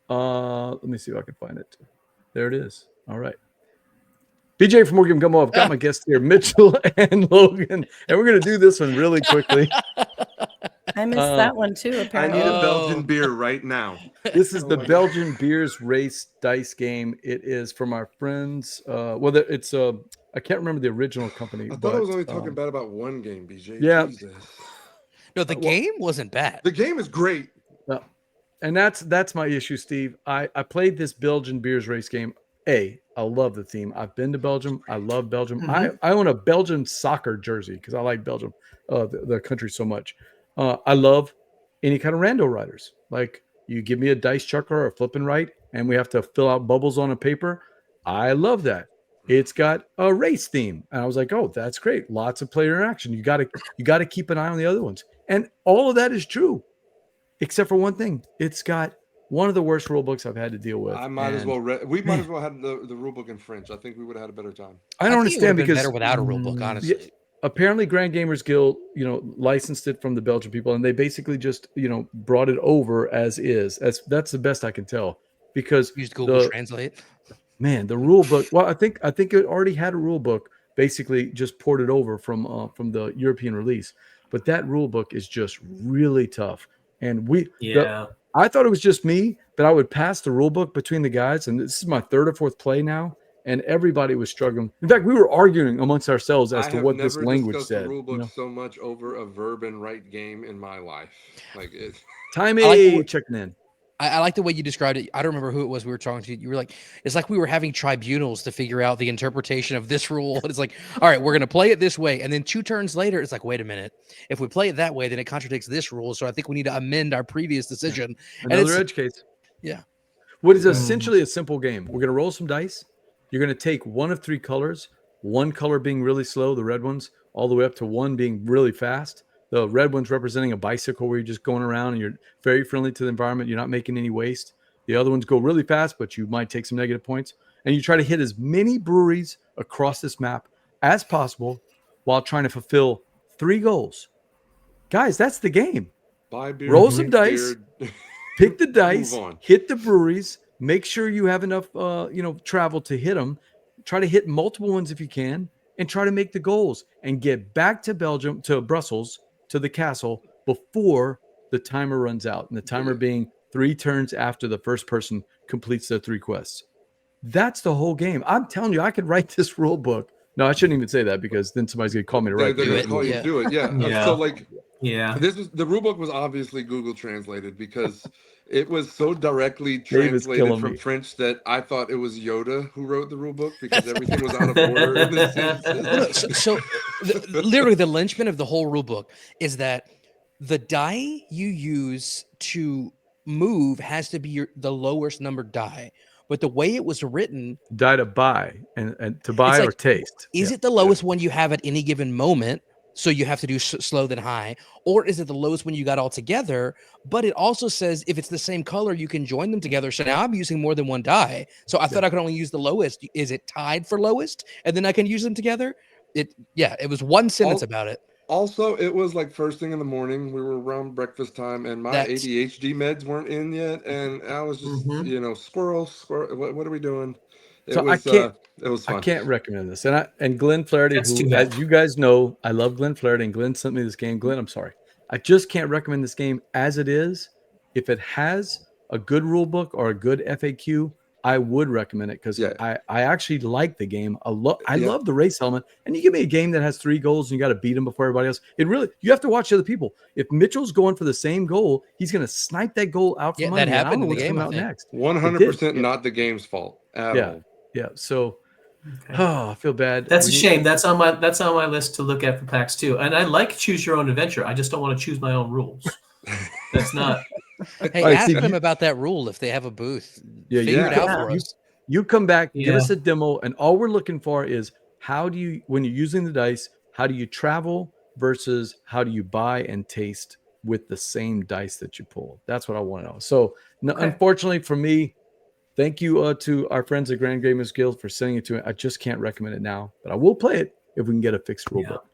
Let me see if I can find it. There it is. All right. BJ from Game Gumbo. I've got my guests here, Mitchell and Logan, and we're going to do this one really quickly. I missed that one too, I apparently. need a Belgian beer right now. This is the Belgian Beers Race dice game. It is from our friends. It's I can't remember the original company. I thought I was only talking bad about one game, BJ. Yeah. Jesus. No, the game wasn't bad. The game is great. And that's my issue, Steve. I played this Belgian Beers Race game. I love the theme. I've been to Belgium. I love Belgium. Mm-hmm. I own a Belgian soccer jersey because I like Belgium, the country so much. I love any kind of rando riders. Like you give me a dice chucker or a flipping right, and we have to fill out bubbles on a paper. I love that. It's got a race theme, and I was like, "Oh, that's great! Lots of player interaction. You got to keep an eye on the other ones." And all of that is true, except for one thing. It's got one of the worst rule books I've had to deal with. We might as well have the rule book in French. I think we would have had a better time. I don't understand because better without a rule book, honestly. Apparently Grand Gamers Guild, licensed it from the Belgian people, and they basically just, brought it over as is. That's the best I can tell, because used Google Translate. Man, the rule book. Well, I think it already had a rule book, basically just ported over from the European release. But that rule book is just really tough. And I thought it was just me, but I would pass the rule book between the guys, and this is my third or fourth play now, and everybody was struggling. In fact, we were arguing amongst ourselves as to what this language said. The rule book so much over a verb and right game in my life. Time checking in. I like the way you described it. I don't remember who it was we were talking to. You were like, it's like we were having tribunals to figure out the interpretation of this rule. And it's like, all right, we're going to play it this way. And then 2 turns later, it's like, wait a minute. If we play it that way, then it contradicts this rule. So I think we need to amend our previous decision. Another edge case. Yeah. What is essentially a simple game. We're going to roll some dice. You're going to take one of 3 colors, one color being really slow, the red ones, all the way up to one being really fast. The red one's representing a bicycle where you're just going around and you're very friendly to the environment. You're not making any waste. The other ones go really fast, but you might take some negative points. And you try to hit as many breweries across this map as possible while trying to fulfill 3 goals. Guys, that's the game. Buy beer, roll some dice, pick the dice, hit the breweries, make sure you have enough travel to hit them. Try to hit multiple ones if you can, and try to make the goals and get back to Brussels, to the castle before the timer runs out, and the timer being 3 turns after the first person completes their 3 quests. That's the whole game. I'm telling you, I could write this rule book. No, I shouldn't even say that because then somebody's gonna call me to write They're gonna call you to do it. Yeah. So the rule book was obviously Google translated because it was so directly translated from French that I thought it was Yoda who wrote the rule book because everything was out of order in this sense. So literally the linchpin of the whole rule book is that the die you use to move has to be the lowest numbered die. But the way it was written, die to buy and to buy or taste. Is it the lowest one you have at any given moment? So you have to do slow then high, or is it the lowest when you got all together? But it also says if it's the same color, you can join them together. So now I'm using more than one die. So I thought I could only use the lowest. Is it tied for lowest? And then I can use them together? It was one sentence about it. Also, it was like first thing in the morning. We were around breakfast time, and my ADHD meds weren't in yet, and I was just, squirrel. What are we doing? It was fun. I can't recommend this. And Glenn Flaherty, who, as you guys know, I love Glenn Flaherty, and Glenn sent me this game. Glenn, I'm sorry. I just can't recommend this game as it is. If it has a good rule book or a good FAQ, I would recommend it because I actually like the game. I love the race element. And you give me a game that has 3 goals and you got to beat them before everybody else. You have to watch other people. If Mitchell's going for the same goal, he's going to snipe that goal out from under. That happened in the game. Out next. 100% not the game's fault at all. Yeah. So, I feel bad. That's a shame. That's on my list to look at for PAX 2. And I like choose your own adventure. I just don't want to choose my own rules. That's not. Hey, ask them about that rule if they have a booth. Figure it out for us. You come back, give us a demo, and all we're looking for is when you're using the dice, how do you travel versus how do you buy and taste with the same dice that you pull? That's what I want to know. So, unfortunately for me, thank you to our friends at Grand Gamers Guild for sending it to me. I just can't recommend it now, but I will play it if we can get a fixed rule book.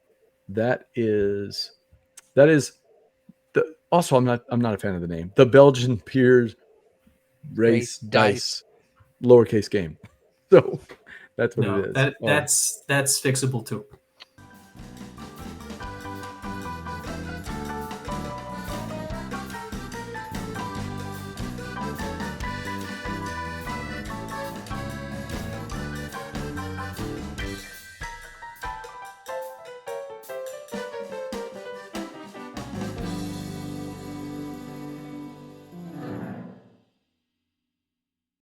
That is. Also, I'm not a fan of the name. The Belgian Beers race dice. Lowercase game. So that's what it is. That's fixable too.